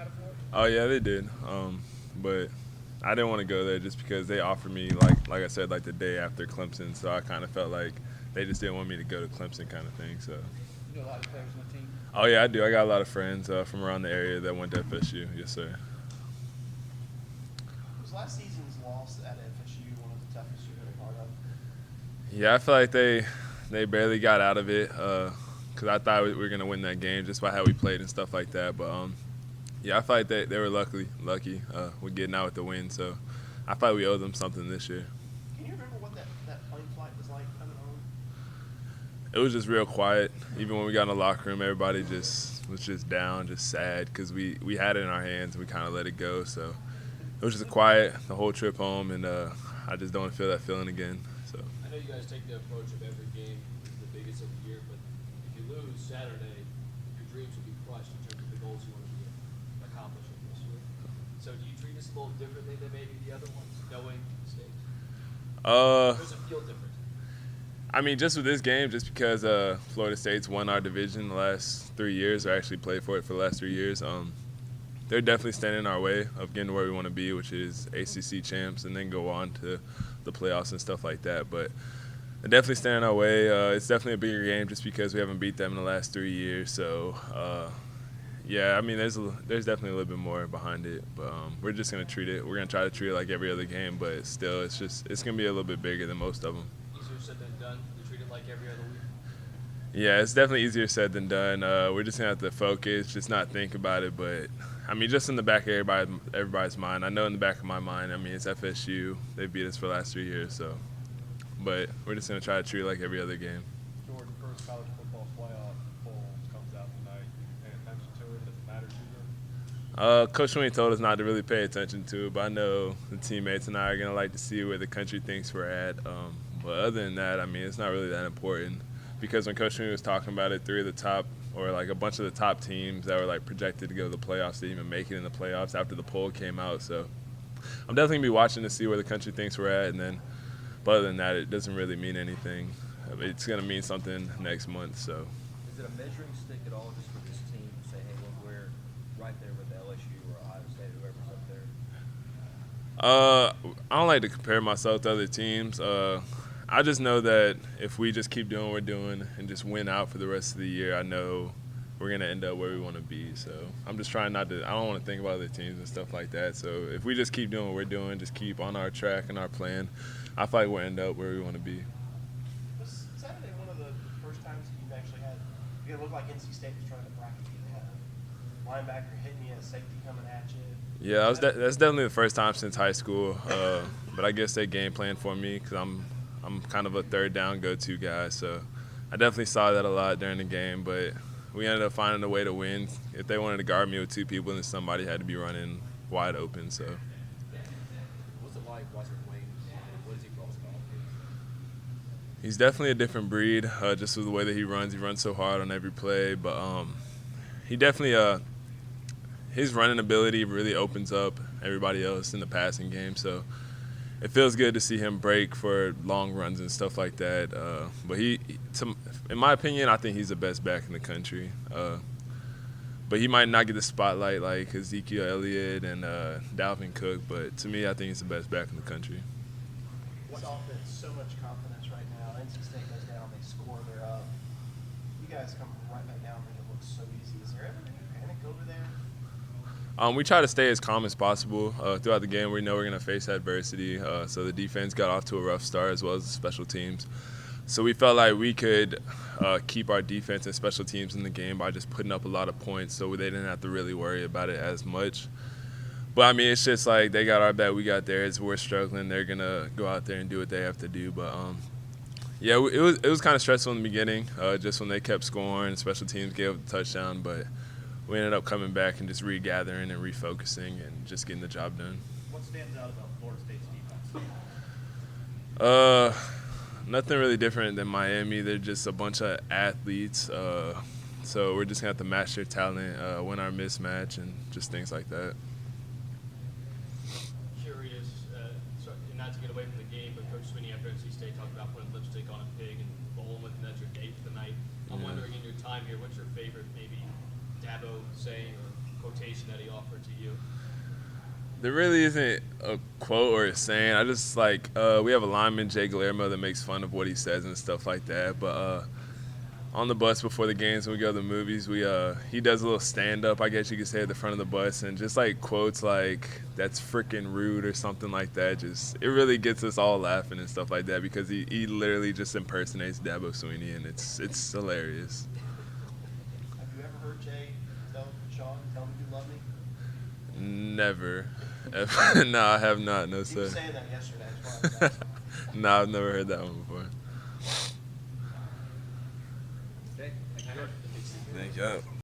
excited for it? Oh yeah, they did. But I didn't want to go there just because they offered me like I said, like the day after Clemson, so I kind of felt like they just didn't want me to go to Clemson, kind of thing. So. You know a lot of players on the team. Oh yeah, I do. I got a lot of friends from around the area that went to FSU. Yes, sir. Was last season's loss at FSU one of the toughest you've been a part of? Yeah, I feel like they barely got out of it because I thought we were gonna win that game just by how we played and stuff like that. But yeah, I feel like they were lucky with getting out with the win. So I feel like we owe them something this year. Can you remember what that plane flight was like coming home? It was just real quiet. Even when we got in the locker room, everybody just was just down, just sad because we had it in our hands and we kind of let it go. So it was just quiet the whole trip home, and I just don't want to feel that feeling again. So. I know you guys take the approach of every game is the biggest of the year, but if you lose Saturday, your dreams will be crushed in terms of the goals you want to be accomplishing this year. So do you treat this a little differently than maybe the other ones, knowing the stakes? Does it feel different? I mean, just with this game, just because Florida State's won our division the last 3 years, or actually played for it for the last 3 years, they're definitely standing in our way of getting to where we want to be, which is ACC champs, and then go on to the playoffs and stuff like that. But they're definitely standing in our way. It's definitely a bigger game just because we haven't beat them in the last 3 years. So, yeah, I mean, there's definitely a little bit more behind it, but we're just gonna treat it. We're gonna try to treat it like every other game, but still, it's gonna be a little bit bigger than most of them. Easier said than done to treat it like every other week. Yeah, it's definitely easier said than done. We're just gonna have to focus, just not think about it. But I mean, just in the back of everybody's mind. I know in the back of my mind. I mean, it's FSU. They beat us for the last 3 years, so. But we're just gonna try to treat it like every other game. Jordan, first college football playoff poll comes out tonight. You paying attention to it? Does it matter to you? Coach Sweeney told us not to really pay attention to it, but I know the teammates and I are gonna like to see where the country thinks we're at. But other than that, I mean, it's not really that important because when Coach Sweeney was talking about it, three of the top or like a bunch of the top teams that were like projected to go to the playoffs didn't even make it in the playoffs after the poll came out. So I'm definitely gonna be watching to see where the country thinks we're at, and then. But other than that, it doesn't really mean anything. It's gonna mean something next month. So. Is it a measuring stick at all just for this team to say, hey, look, we're right there with LSU or Ohio State, whoever's up there? I don't like to compare myself to other teams. I just know that if we just keep doing what we're doing and just win out for the rest of the year, I know we're gonna end up where we want to be. So I'm just trying not to. I don't want to think about other teams and stuff like that. So if we just keep doing what we're doing, just keep on our track and our plan, I feel like we'll end up where we want to be. Was Saturday one of the first times that you've actually had? It looked like NC State was trying to bracket you. They had a linebacker hitting you, a safety coming at you. Yeah, that's definitely the first time since high school. But I guess they game planned for me because I'm kind of a third down go-to guy. So I definitely saw that a lot during the game. But we ended up finding a way to win. If they wanted to guard me with two people, then somebody had to be running wide open. So. What's it like watching Wayne? What does he brought to the offense? He's definitely a different breed, just with the way that he runs. He runs so hard on every play, but he definitely his running ability really opens up everybody else in the passing game. So it feels good to see him break for long runs and stuff like that. But in my opinion, I think he's the best back in the country. But he might not get the spotlight like Ezekiel Elliott and Dalvin Cook. But to me, I think he's the best back in the country. This offense, so much confidence right now. NC State goes down, they score, they're up. You guys come right back down, and it looks so easy. Is there ever any panic over there? We try to stay as calm as possible throughout the game. We know we're going to face adversity, so the defense got off to a rough start as well as the special teams. So we felt like we could keep our defense and special teams in the game by just putting up a lot of points so they didn't have to really worry about it as much. But, I mean, it's just like they got our bet, we got theirs. We're struggling. They're going to go out there and do what they have to do. But, yeah, it was kind of stressful in the beginning just when they kept scoring. Special teams gave up the touchdown. But we ended up coming back and just regathering and refocusing and just getting the job done. What stands out about Florida State's defense? Nothing really different than Miami. They're just a bunch of athletes. So we're just going to have to match their talent, win our mismatch, and just things like that. Curious, not to get away from the game, but Coach Sweeney after NC State talked about putting lipstick on a pig and bowling with an extra date for the night. I'm wondering, in your time here, what's your favorite maybe Dabo saying or Coach quotation that he offered to you? There really isn't a quote or a saying. I just like we have a lineman, Jay Guillermo, that makes fun of what he says and stuff like that. But on the bus before the games when we go to the movies, he does a little stand up, I guess you could say, at the front of the bus, and just like quotes like "that's freaking rude" or something like that. Just it really gets us all laughing and stuff like that because he literally just impersonates Dabo Sweeney, and it's hilarious. Have you ever heard Jay tell Sean, "Tell me you love me"? Never. No, I have not. No, He sir. was saying that yesterday. That's why I was asking. No, I've never heard that one before. Okay, thank you, George. Thank you.